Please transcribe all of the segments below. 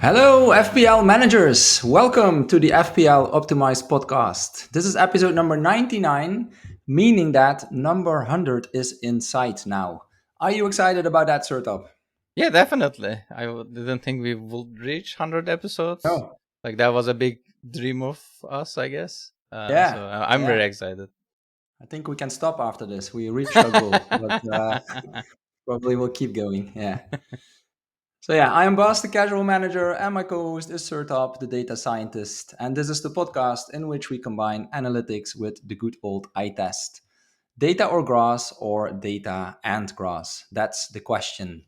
Hello, FPL managers. Welcome to the FPL Optimized podcast. This is episode number 99, meaning that number 100 is in sight now. Are you excited about that, Sertalp? Yeah, definitely. Didn't think we would reach 100 episodes. No. Like that was a big dream of us, I guess. So Yeah, I'm yeah. very excited. I think we can stop after this. We reached our goal, but probably we'll keep going. Yeah. So yeah, I am Bas, the casual manager, and my co-host is Sertalp, the data scientist. And this is the podcast in which we combine analytics with the good old eye test. Data or grass, or data and grass? That's the question.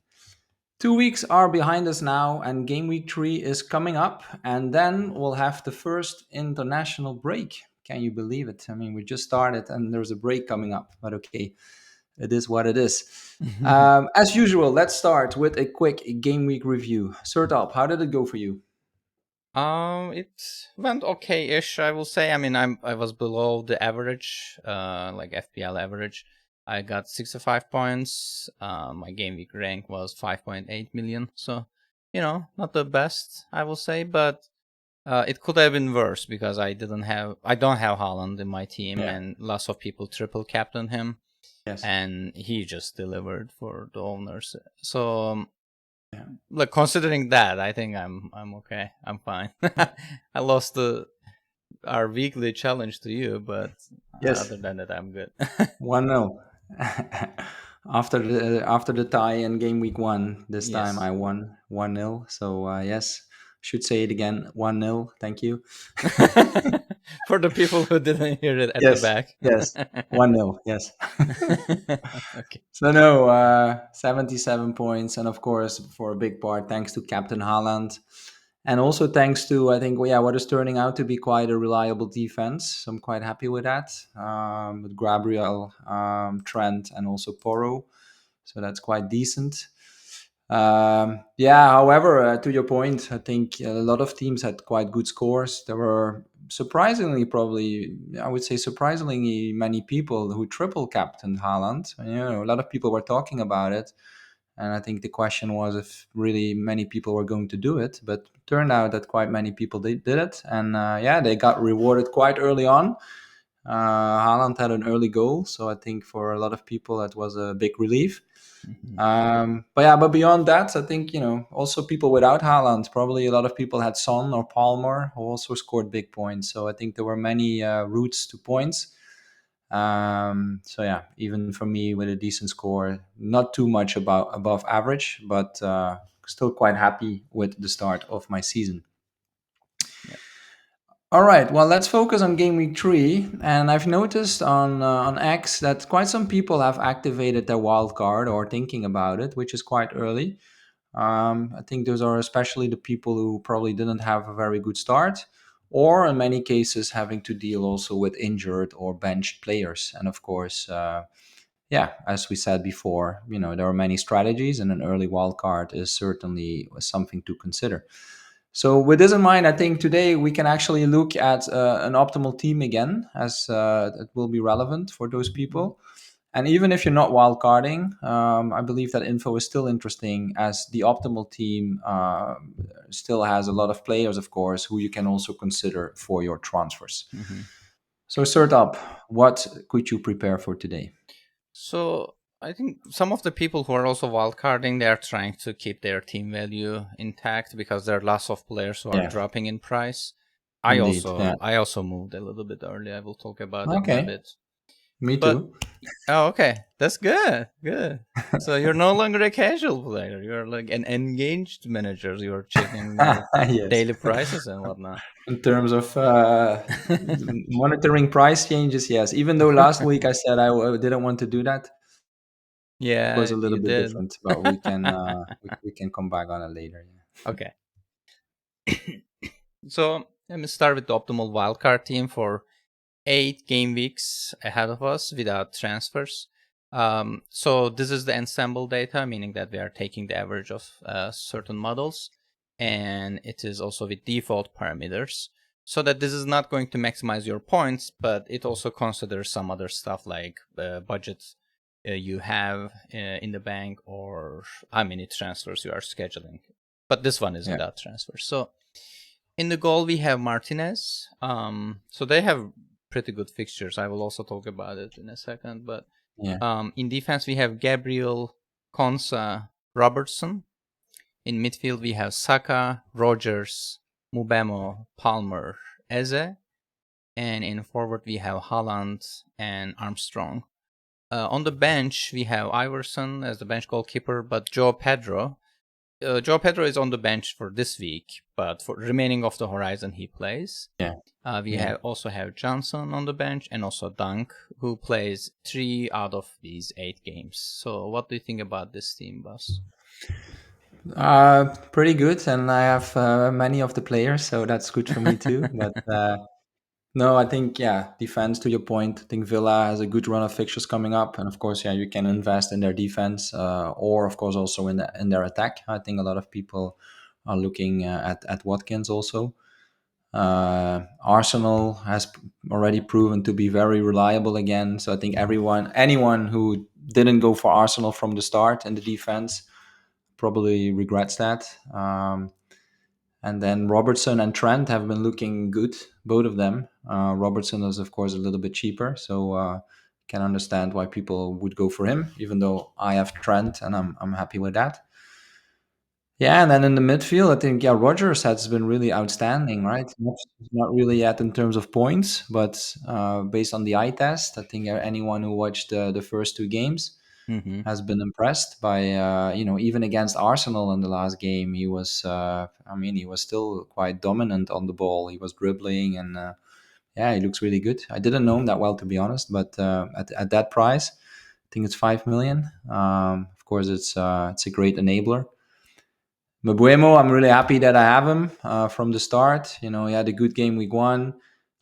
2 weeks are behind us now, and game week 3 is coming up, and then we'll have the first international break. Can you believe it? I mean, we just started and there's a break coming up, but okay, it is what it is. As usual, let's start with a quick game week review. Sertalp, how did it go for you? It went okay-ish, I will say. I mean, I was below the average, like FPL average. I got 65 points. My game week rank was 5.8 million. So, not the best, I will say, but it could have been worse because I don't have Haaland in my team, Yeah. and lots of people triple captain him, Yes. and he just delivered for the owners. So, Yeah. look, considering that, I think I'm okay. I'm fine. I lost our weekly challenge to you, but Yes. other than that, I'm good. 1-0. After the tie in game week 1, this time Yes. I won 1-0. So yes, should say it again, 1-0. Thank you. For the people who didn't hear it at the Yes, back. yes, 1-0. Yes. Okay. So no, 77 points, and of course, for a big part, thanks to Captain Haaland, and also thanks to, I think, well, yeah, what is turning out to be quite a reliable defense. So I'm quite happy with that. With Gabriel, Trent, and also Porro, so that's quite decent. Yeah, however, to your point, I think a lot of teams had quite good scores. There were surprisingly, probably, I would say, surprisingly many people who triple captained Haaland. A lot of people were talking about it, and I think the question was if really many people were going to do it. But it turned out that quite many people did it, and yeah, they got rewarded quite early on. Haaland had an early goal, so I think for a lot of people that was a big relief. Mhm. But beyond that, I think also people without Haaland, probably a lot of people had Son or Palmer who also scored big points. So I think there were many routes to points. So yeah, even for me with a decent score, not too much above average, but still quite happy with the start of my season. Yeah. All right, well, let's focus on game week 3. And I've noticed on X that quite some people have activated their wild card or thinking about it, which is quite early. I think those are especially the people who probably didn't have a very good start, or in many cases having to deal also with injured or benched players. And of course, yeah, as we said before, there are many strategies, and an early wild card is certainly something to consider. So, with this in mind, I think today we can actually look at an optimal team again, as it will be relevant for those Mhm. people. And even if you're not wildcarding, I believe that info is still interesting, as the optimal team still has a lot of players, of course, who you can also consider for your transfers. Mhm. So, Sertup, what could you prepare for today? So I think some of the people who are also wildcarding, they are trying to keep their team value intact because there are lots of players who are Yeah, dropping in price. I indeed. Yeah. also I also moved a little bit early. I will talk about it in a Okay. bit. Me But too. oh, okay, that's good. Good. So you're no longer a casual player. You're like an engaged manager. You're checking the Yes. daily prices and whatnot. In terms of monitoring price changes, yes. Even though last week I said I didn't want to do that, it was Yeah, a little you bit did. different. But we can come back on it later. Yeah. Okay. So let me start with the optimal wildcard team for 8 game weeks ahead of us without transfers. So this is the ensemble data, meaning that we are taking the average of certain models, and it is also with default parameters. So that this is not going to maximize your points, but it also considers some other stuff like budget you have in the bank, or how many transfers you are scheduling. but this one is Yeah. without transfer. So in the goal we have Martinez. So they have pretty good fixtures. I will also talk about it in a second. But Yeah. in defense we have Gabriel, Konsa, Robertson. In midfield we have Saka, Rogers, Mubemo, Palmer, Eze. And in forward we have Haaland and Armstrong. On the bench we have Iverson as the bench goalkeeper, but Joe Pedro. Joe Pedro is on the bench for this week, but for remaining of the horizon he plays. Yeah. We also have Johnson on the bench and also Dunk, who plays 3 out of these 8 games. So what do you think about this team, Bas? Pretty good, and I have many of the players, so that's good for me too. But no, I think defense. To your point, I think Villa has a good run of fixtures coming up, and of course, you can invest in their defense, or of course also in their attack. I think a lot of people are looking at Watkins also. Arsenal has already proven to be very reliable again, so I think anyone who didn't go for Arsenal from the start in the defense probably regrets that. And then Robertson and Trent have been looking good, both of them. Robertson is, of course, a little bit cheaper, so can understand why people would go for him, even though I have Trent and I'm happy with that. Yeah, and then in the midfield, I think Rogers has been really outstanding, right? Not really yet in terms of points, but based on the eye test, I think anyone who watched the first 2 games Mm-hmm. has been impressed by even against Arsenal in the last game. He was he was still quite dominant on the ball. He was dribbling and he looks really good. I didn't know him that well, to be honest, but at that price, I think it's 5 million. Of course, it's a great enabler. Mbuemo, I'm really happy that I have him from the start. He had a good game week 1.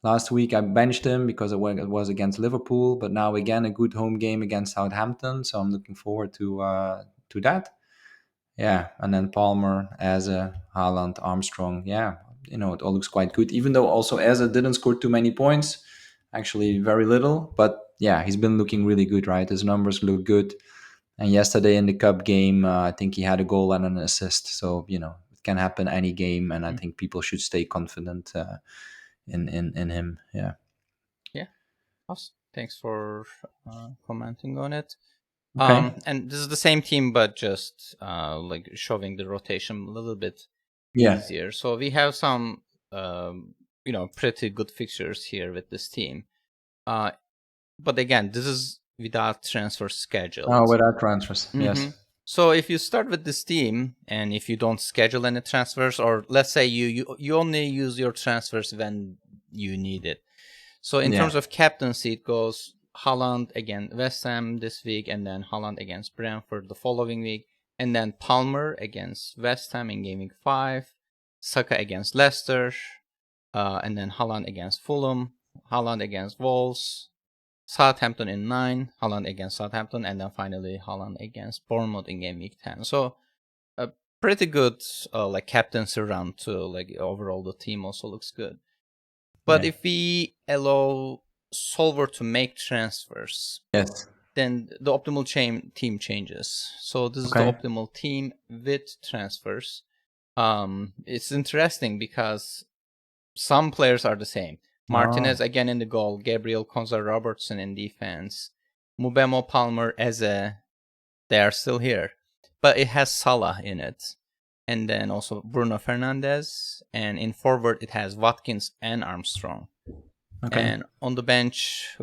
Last week I benched him because it was against Liverpool, but now again a good home game against Southampton. So I'm looking forward to that. Yeah, and then Palmer, Eze, Haaland, Armstrong. Yeah, it all looks quite good. Even though also Eze didn't score too many points, actually very little. But yeah, he's been looking really good, right? His numbers look good. And yesterday in the cup game, I think he had a goal and an assist. So it can happen any game, and I think people should stay confident in him. Yeah. Yeah, awesome. Thanks for commenting on it. Okay. And this is the same team, but just like showing the rotation a little bit Yeah. easier. So we have some, pretty good fixtures here with this team. But again, this is without transfer scheduled. Oh, without transfers. Yes. So if you start with this team and if you don't schedule any transfers, or let's say you only use your transfers when you need it. So in terms of captaincy, it goes Haaland against West Ham this week, and then Haaland against Brentford the following week, and then Palmer against West Ham in game week 5, Saka against Leicester, and then Haaland against Fulham, Haaland against Wolves, Southampton in 9, Haaland against Southampton, and then finally Haaland against Bournemouth in game week 10. So a pretty good captaincy round too. Like overall the team also looks good. But if we allow Solver to make transfers, yes, then the optimal team changes. So this is the optimal team with transfers. It's interesting because some players are the same. Martinez again in the goal, Gabriel, Konza, Robertson in defense, Mubemo, Palmer, Eze, they are still here. But it has Salah in it. And then also Bruno Fernandes. And in forward, it has Watkins and Armstrong. Okay. And on the bench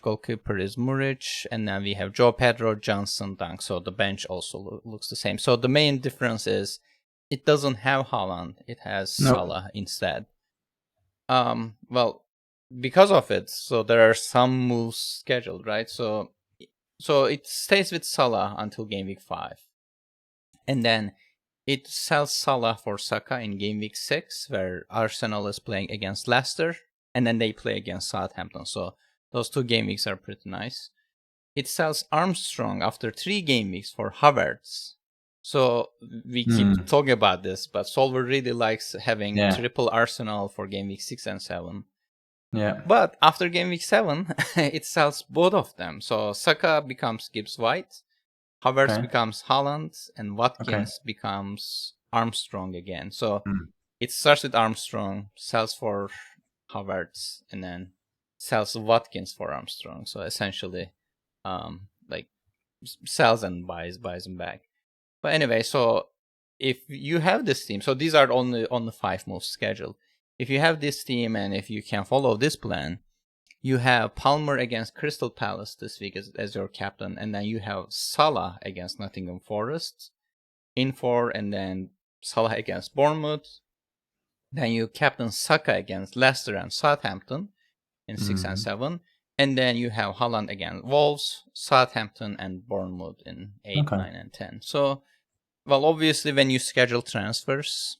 goalkeeper is Muric. And then we have Joe Pedro, Johnson, Dunk. So the bench also looks the same. So the main difference is it doesn't have Haaland. It has Salah instead. Well, because of it, so there are some moves scheduled, right? So it stays with Salah until game week 5. And then it sells Salah for Saka in game week 6, where Arsenal is playing against Leicester, and then they play against Southampton. So those 2 game weeks are pretty nice. It sells Armstrong after 3 game weeks for Havertz. So we keep talking about this, but Solver really likes having triple Arsenal for game week 6 and 7. Yeah. But after game week 7, it sells both of them. So Saka becomes Gibbs White, Havertz becomes Haaland, and Watkins becomes Armstrong again. So Mm. it starts with Armstrong, sells for Havertz, and then sells Watkins for Armstrong. So essentially, like sells and buys them back. But anyway, so if you have this team, so these are on the 5 most scheduled. If you have this team and if you can follow this plan, you have Palmer against Crystal Palace this week as your captain, and then you have Salah against Nottingham Forest in 4, and then Salah against Bournemouth. Then you captain Saka against Leicester and Southampton in 6 and Mm. 7. And then you have Haaland against Wolves, Southampton, and Bournemouth in 8, Okay. 9, and 10. So, well, obviously, when you schedule transfers,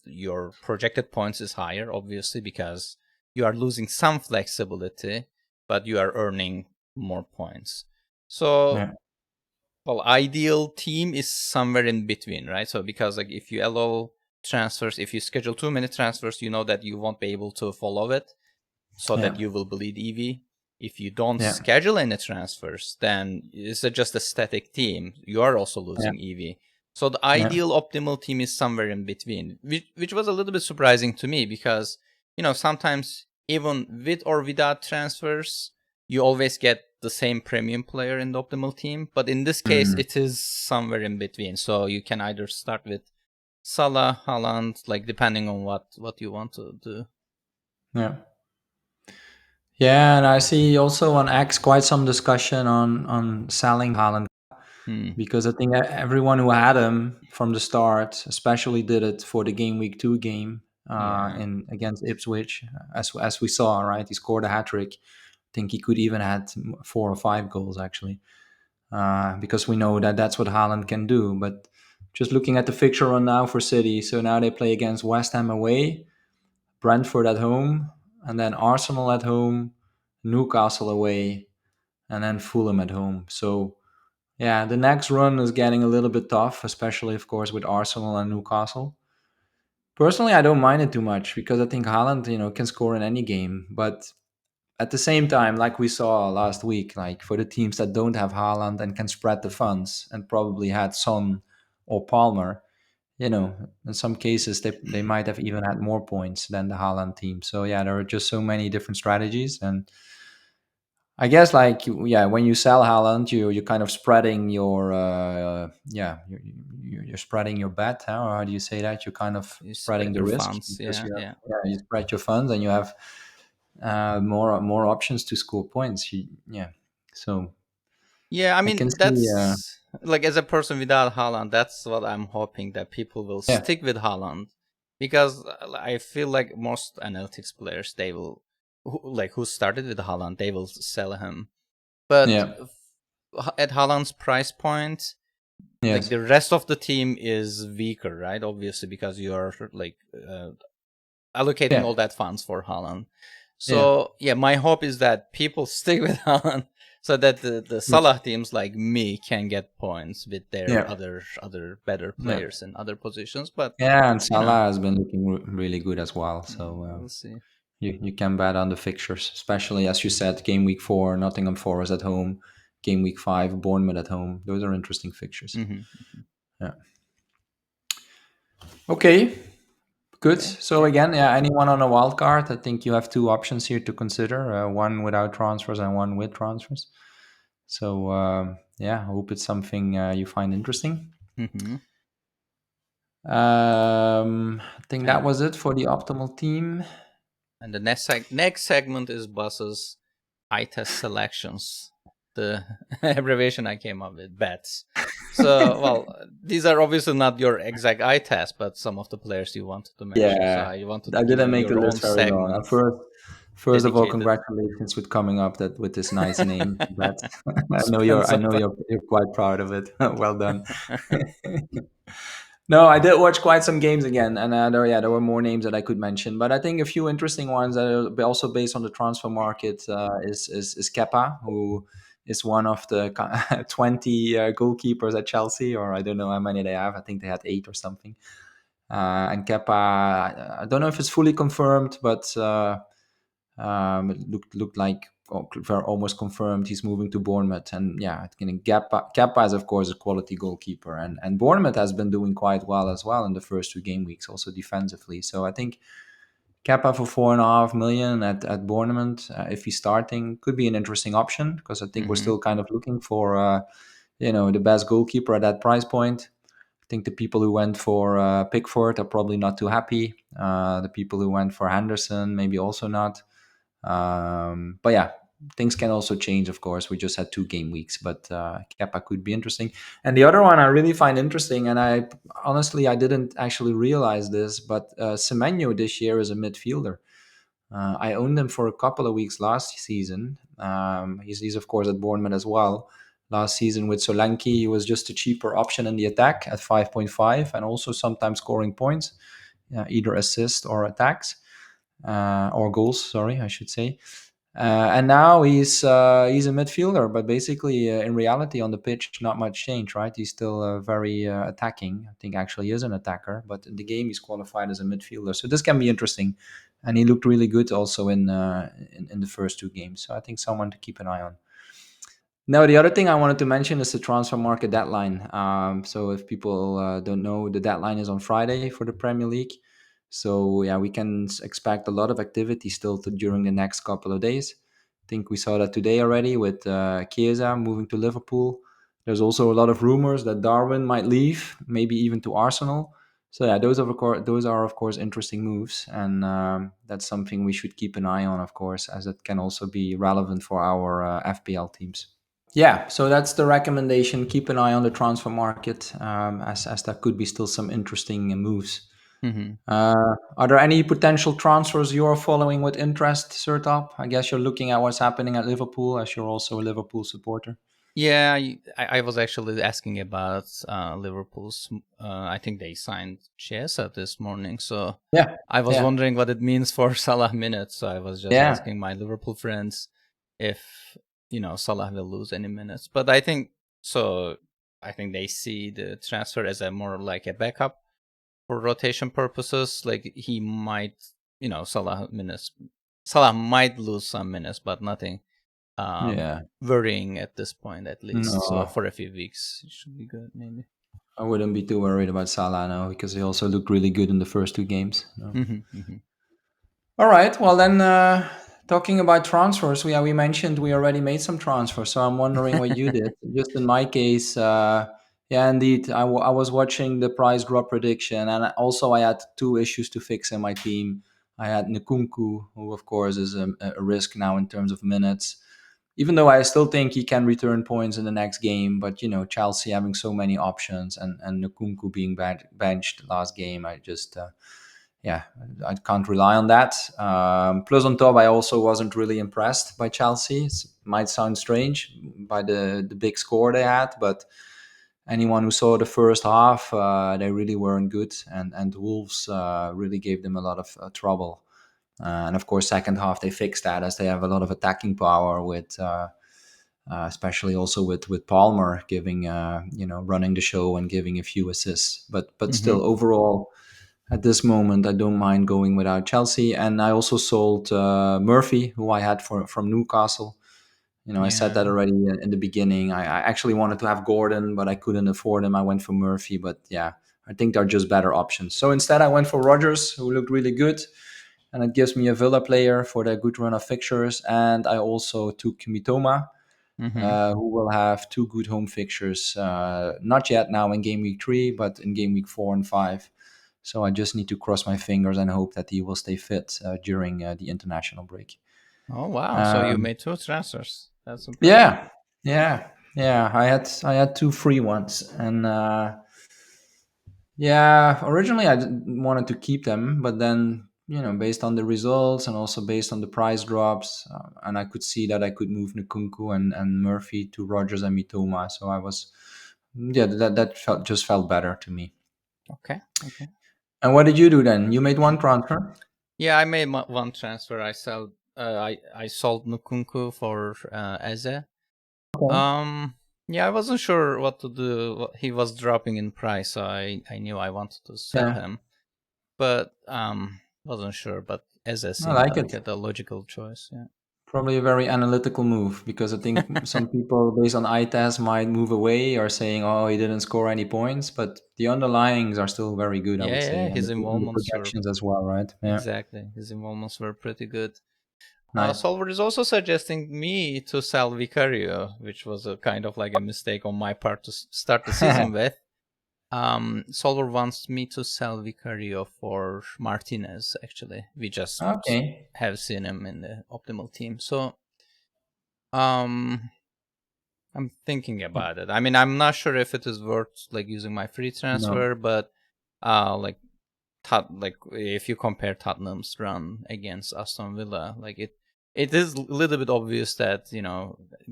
your projected points is higher, obviously, because you are losing some flexibility, but you are earning more points. So, Yeah. well, ideal team is somewhere in between, right? So, because like if you allow transfers, if you schedule too many transfers, you know that you won't be able to follow it, so Yeah. that you will bleed EV. If you don't Yeah. schedule any transfers, then it's just a static team. You are also Yeah. losing EV. So the Yeah. ideal optimal team is somewhere in between, which was a little bit surprising to me because, sometimes even with or without transfers, you always get the same premium player in the optimal team. But in this case, Mm. it is somewhere in between. So you can either start with Salah, Haaland, like depending on what you want to do. Yeah. Yeah, and I see also on X quite some discussion on selling Haaland Hmm. because I think everyone who had him from the start, especially did it for the game week 2 game Yeah. in against Ipswich, as we saw. Right, he scored a hat trick. I think he could even had 4 or 5 goals actually, because we know that that's what Haaland can do. But just looking at the fixture run now for City, so now they play against West Ham away, Brentford at home, and then Arsenal at home, Newcastle away, and then Fulham at home. So yeah, the next run is getting a little bit tough, especially of course with Arsenal and Newcastle. Personally, I don't mind it too much because I think Haaland, can score in any game. But at the same time, like we saw last week, like for the teams that don't have Haaland and can spread the funds and probably had Son or Palmer, in some cases they might have even had more points than the Haaland team. So yeah, there are just so many different strategies, and I guess like yeah, when you sell Haaland, you're kind of spreading your yeah you're spreading your bet, huh? Or how do you say that? You're kind of You spreading spread the your risk funds. because Yeah, yeah. you spread your funds and you have more options to score points. Yeah, so Yeah, I I can mean, see that's like as a person without Haaland, that's what I'm hoping that people will yeah stick with Haaland because I feel like most analytics players, they will, who started with Haaland, they will sell him. But yeah at Haaland's price point, like yes the rest of the team is weaker, right? Obviously, because you are like allocating yeah all that funds for Haaland. yeah So yeah, my hope is that people stick with Haaland so that the yeah Salah teams like me can get points with their yeah other better yeah. players in other positions. But Yeah, and you know, Salah has been looking really good as well. yeah, So we'll see. you can bet on the fixtures, especially as you said, game week 4, Nottingham Forest at home, game week 5, Bournemouth at home. Those are interesting fixtures. Hmm. Yeah. Okay, good. Okay, So yeah. again, yeah, anyone on a wild card, I think you have two options here to consider: one without transfers and one with transfers. So yeah, I hope it's something you find interesting. Hmm. I think that And was it for the optimal team. the next segment is Boss's eye test selections. The abbreviation I came up with, bets. So, well, these are obviously not your exact eye test, but some of the players you wanted to mention. So Yeah, I wanted I to give didn't you make the your own list very long. segment First of all, dedicated. congratulations with coming up that with this nice name. That I Spencer. know you're quite proud of it. Well done. No, I did watch quite some games again, and there were more names that I could mention. But I think a few interesting ones that are also based on the transfer market is Kepa, who is one of the 20 goalkeepers at Chelsea, or I don't know how many they have. I think they had 8 or something. And Kepa, I don't know if it's fully confirmed, but it looked like almost confirmed he's moving to Bournemouth. And yeah, I think Kepa is of course a quality goalkeeper, and Bournemouth has been doing quite well as well in the first 2 game weeks, also defensively. So I think Kepa for 4.5 million at Bournemouth, if he's starting, could be an interesting option, because I think we're Mm-hmm. still kind of looking for the best goalkeeper at that price point. I think the people who went for Pickford are probably not too happy. The people who went for Henderson maybe also not. But yeah, things can also change, of course. We just had 2 game weeks, but Kepa could be interesting. And the other one I really find interesting, and I honestly I didn't actually realize this, but Semenyo this year is a midfielder. I owned him for a couple of weeks last season. He's of course at Bournemouth as well. Last season with Solanke, he was just a cheaper option in the attack at 5.5, and also sometimes scoring points, either assist or attacks, or goals. Sorry, I should say. And now he's a midfielder, but basically in reality on the pitch, not much change, right? He's still very attacking. I think actually he is an attacker, but in the game he's qualified as a midfielder. So this can be interesting, and he looked really good also in the first 2 games. So I think someone to keep an eye on. Now, the other thing I wanted to mention is the transfer market deadline. So, if people don't know, the deadline is on Friday for the Premier League. So, yeah, we can expect a lot of activity still during the next couple of days. I think we saw that today already with Chiesa moving to Liverpool. There's also a lot of rumors that Darwin might leave, maybe even to Arsenal. So, yeah, those are of course interesting moves, and that's something we should keep an eye on, of course, as it can also be relevant for our FPL teams. Yeah, so that's the recommendation. Keep an eye on the transfer market, as there could be still some interesting moves. Mm-hmm. Are there any potential transfers you are following with interest, Sertalp? I guess you're looking at what's happening at Liverpool, as you're also a Liverpool supporter. Yeah, I was actually asking about Liverpool's. I think they signed Chiesa this morning, so Yeah, I was yeah, wondering what it means for Salah minutes. So I was just yeah, asking my Liverpool friends if Salah will lose any minutes. But I think so. I think they see the transfer as a more like a backup for rotation purposes. Like he might, Salah might lose some minutes, but nothing yeah. worrying at this point, at least. So No, for a few weeks, it should be good, maybe. I wouldn't be too worried about Salah now, because he also looked really good in the first 2 games. No. Mm-hmm. All right. Well, then, talking about transfers, we mentioned we already made some transfers. So I'm wondering what you did. Just in my case, yeah, indeed, I was watching the price drop prediction, and also I had 2 issues to fix in my team. I had Nkunku, who of course is a risk now in terms of minutes, even though I still think he can return points in the next game. But Chelsea having so many options, and Nkunku being benched last game, I just yeah, I can't rely on that. Plus, on top, I also wasn't really impressed by Chelsea. It might sound strange by the big score they had, but anyone who saw the first half, they really weren't good, and Wolves really gave them a lot of trouble. And of course, second half they fixed that, as they have a lot of attacking power with. Especially also with Palmer giving running the show and giving a few assists, but Mm-hmm. still overall at this moment, I don't mind going without Chelsea. And I also sold Murphy, who I had from Newcastle. I said that Yeah. already in the beginning. I actually wanted to have Gordon, but I couldn't afford him. I went for Murphy, but yeah, I think they're just better options. So instead, I went for Rodgers, who looked really good. And it gives me a Villa player for their good run of fixtures. And I also took Mitoma, Mm-hmm. who will have 2 good home fixtures. Not yet now in game week 3, but in game week 4 and 5. So I just need to cross my fingers and hope that he will stay fit during the international break. Oh wow! So you Um, made 2 transfers. That's impressive. yeah, yeah, yeah. I had 2 free ones, and yeah, originally wanted to keep them, but then based on the results and also based on the price drops, and I could see that I could move Nkunku and Murphy to Rogers and Mitoma. So I was, yeah, that just felt better to me. Okay. Okay. And what did you do then? You made one transfer. Yeah, I made one transfer. I sold Nkunku for Eze. Okay. Um. Yeah, I wasn't sure what to do. He was dropping in price, so I knew I wanted to sell Yeah, him, but wasn't sure. But Eze I seemed like like it. the logical choice. Yeah. Probably a very analytical move because I think some people, based on eye test, might move away or saying, "Oh, he didn't score any points," but the underlyings are still very good, I Yeah, would say, yeah, and his the involvements were projections as well, right? Yeah, exactly. His involvements were pretty good. nice. Solver is also suggesting me to sell Vicario, which was a kind of like a mistake on my part to start the season with. Solver wants me to sell Vicario for Martinez. Actually, we just Okay. have seen him in the optimal team, so um, I'm thinking about it. I mean, I'm not sure if it is worth like using my free No. transfer, but like like if you compare Tottenham's run against Aston Villa, like it is a little bit obvious that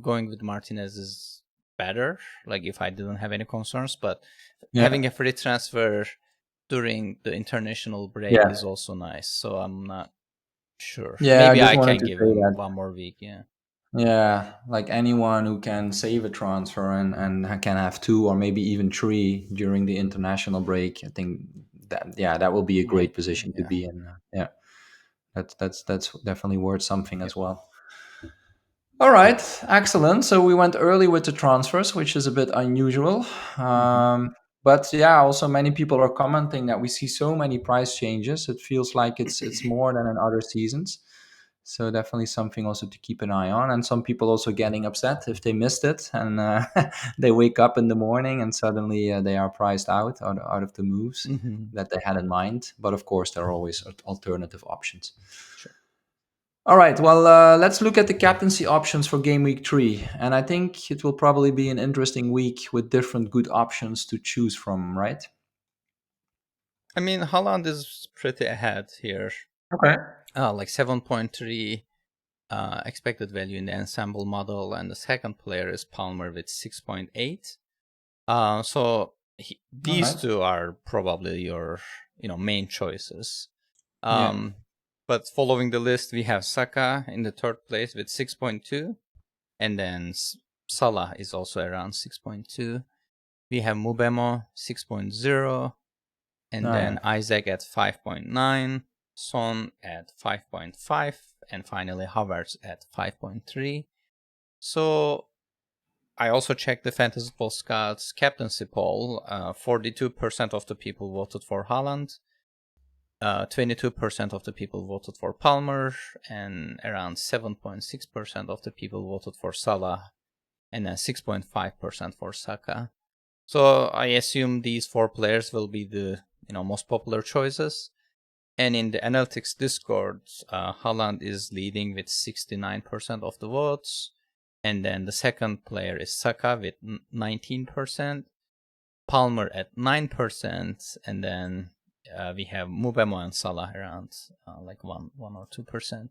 going with Martinez is better. Like if I didn't have any concerns, but having Yeah. a free transfer during the international break Yeah. is also nice. So I'm not sure. Yeah. I Maybe just I wanted can to give say him that. 1 more week. Yeah. Yeah, like anyone who can save a transfer and can have two or maybe even three during the international break, I think that yeah, that will be a Yeah. great position to Yeah. be in. Yeah, that's definitely worth something Yep. as well. All right, excellent. So we went early with the transfers, which is a bit unusual. Hmm. But yeah, also many people are commenting that we see so many price changes. It feels like it's more than in other seasons. So definitely something also to keep an eye on. And some people also getting upset if they missed it and they wake up in the morning and suddenly they are priced out of the moves Hmm. that they had in mind. But of course, there are always alternative options. Sure. All right, well, let's look at the captaincy options for game week 3. And I think it will probably be an interesting week with different good options to choose from, right? I mean, Holland is pretty ahead here. Okay. Like 7.3 expected value in the ensemble model, and the second player is Palmer with 6.8. So All these right. two are probably your main choices. Yeah. Um, but following the list, we have Saka in the third place with 6.2, and then Salah is also around 6.2. We have Mubemo 6.0, All and then right. Isaac at 5.9, Son at 5.5, and finally Havertz at 5.3. So I also checked the Fantasy Football Scouts captaincy poll. 42% of the people voted for Haaland, 22% of the people voted for Palmer, and around 7.6% of the people voted for Salah, and then 6.5% for Saka. So I assume these four players will be the most popular choices. And in the analytics Discord, Haaland is leading with 69% of the votes. And then the second player is Saka with 19%, Palmer at 9%, and then we have Mubemo and Salah around like 1 or 2%.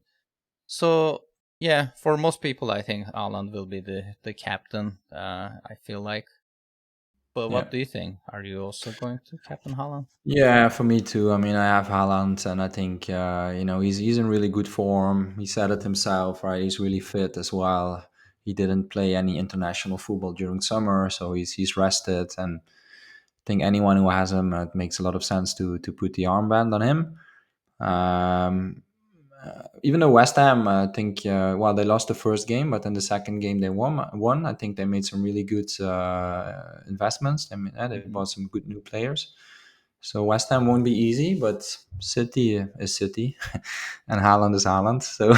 So yeah, for most people, I think Haaland will be the captain. I feel like. But Yeah. what do you think? Are you also going to captain Haaland? Yeah, for me too. I mean, I have Haaland, and I think he's in really good form. He said it himself, right? He's really fit as well. He didn't play any international football during summer, so he's rested. And I think anyone who has him, it makes a lot of sense to put the armband on him. Um, Even though West Ham, I think, well, they lost the first game, but in the second game they won. I think they made some really good investments. I mean, they Hmm. bought some good new players. So West Ham won't be easy, but City is City, and Haaland is Haaland. So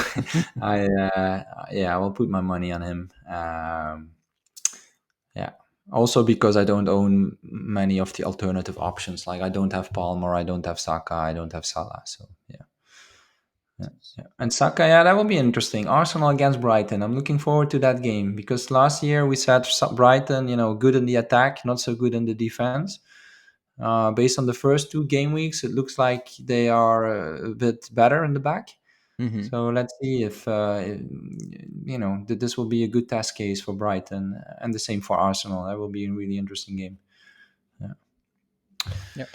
I will put my money on him. Yeah. Also because I don't own many of the alternative options. Like I don't have Palmer, I don't have Saka, I don't have Salah. So yeah. Yeah, yeah. And Saka, yeah, that will be interesting. Arsenal against Brighton. I'm looking forward to that game because last year we said Brighton, good in the attack, not so good in the defense. Based on the first two game weeks, it looks like they are a bit better in the back. Hmm. So let's see if this will be a good test case for Brighton, and the same for Arsenal. That will be a really interesting game. Yeah. Yep.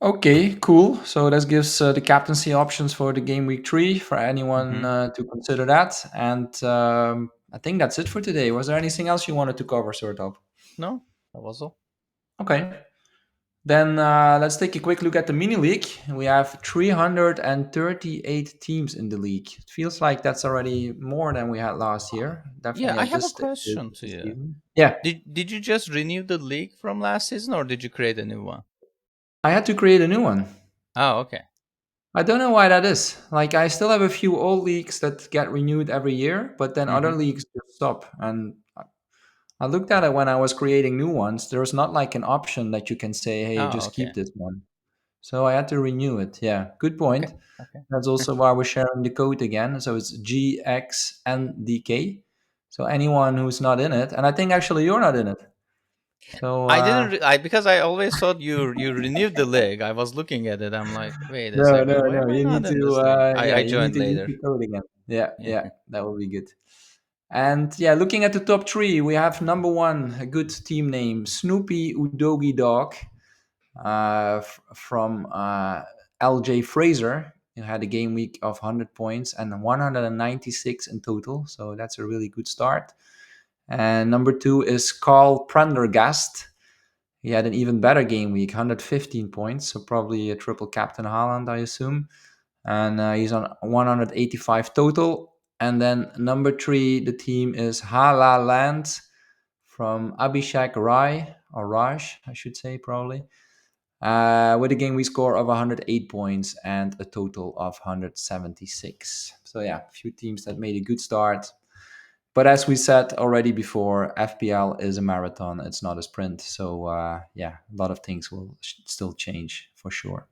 Okay, cool. So that gives the captaincy options for the game week 3 for anyone Hmm. to consider that. And I think that's it for today. Was there anything else you wanted to cover, Sertalp? No, that was all. Okay. Then let's take a quick look at the mini league. We have 338 teams in the league. It feels like that's already more than we had last year. Yeah, Definitely I at have a this question to you. season. Yeah, Did you just renew the league from last season, or did you create a new one? I had to create a new one. Oh, okay. I don't know why that is. Like, I still have a few old leagues that get renewed every year, but then other Mm-hmm. leagues just stop. And I looked at it when I was creating new ones. There's not like an option that you can say, hey, Oh, just okay. keep this one. So I had to renew it. Yeah, good Okay. point. Okay. That's also why we're sharing the code again. So it's GXNDK. So anyone who's not in it, and I think actually you're not in it. So I didn't. I because I always thought you renewed the league. I was looking at it. I'm like, wait a no, second. no, Why no. am I You not need in to, this league? yeah, I you need joined to use later. the code again. Yeah, Yeah. yeah, that will be good. And yeah, looking at the top three, we have number one, a good team name, Snoopy Udogi Dog, from LJ Fraser, who had a game week of 100 points and 196 in total. So that's a really good start. And number two is Carl Prendergast. He had an even better game week, 115 points. So probably a triple captain Haaland, I assume. And he's on 185 total. And then number three, the team is Hala Land from Abhishek Rai, or Raj, I should say, probably, with a game we score of 108 points and a total of 176. So yeah, a few teams that made a good start. But as we said already before, FPL is a marathon. It's not a sprint. So yeah, a lot of things will still change for sure.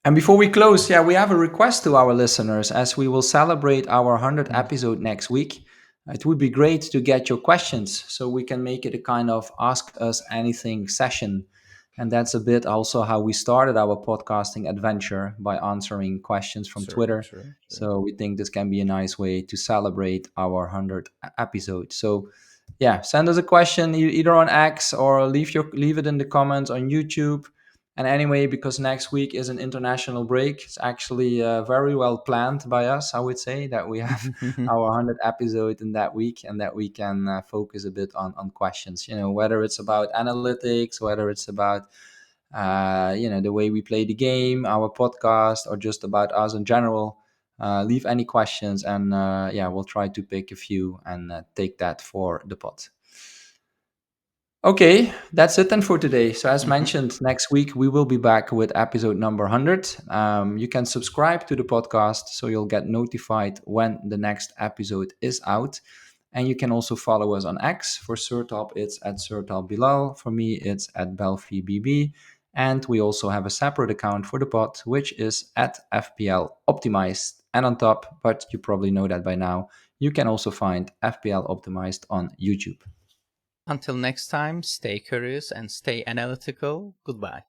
And before we close, yeah, we have a request to our listeners as we will celebrate our 100th Mm. episode next week. It would be great to get your questions so we can make it a kind of ask us anything session. And that's a bit also how we started our podcasting adventure by answering questions from True. Twitter. True. True. So we think this can be a nice way to celebrate our 100th episode. So yeah, send us a question either on X or leave it in the comments on YouTube. And anyway, because next week is an international break, it's actually very well planned by us, I would say, that we have our 100th episode in that week and that we can focus a bit on questions, whether it's about analytics, whether it's about, the way we play the game, our podcast, or just about us in general. Leave any questions and yeah, we'll try to pick a few and take that for the pod. Okay, that's it then for today. So, as Hmm. mentioned, next week we will be back with episode number 100. You can subscribe to the podcast so you'll get notified when the next episode is out. And you can also follow us on X. For Sertalp, it's at Sertalp Bilal. For me, it's at BelfiBB. And we also have a separate account for the pod, which is at FPL Optimized. And on top, but you probably know that by now, you can also find FPL Optimized on YouTube. Until next time, stay curious and stay analytical. Goodbye.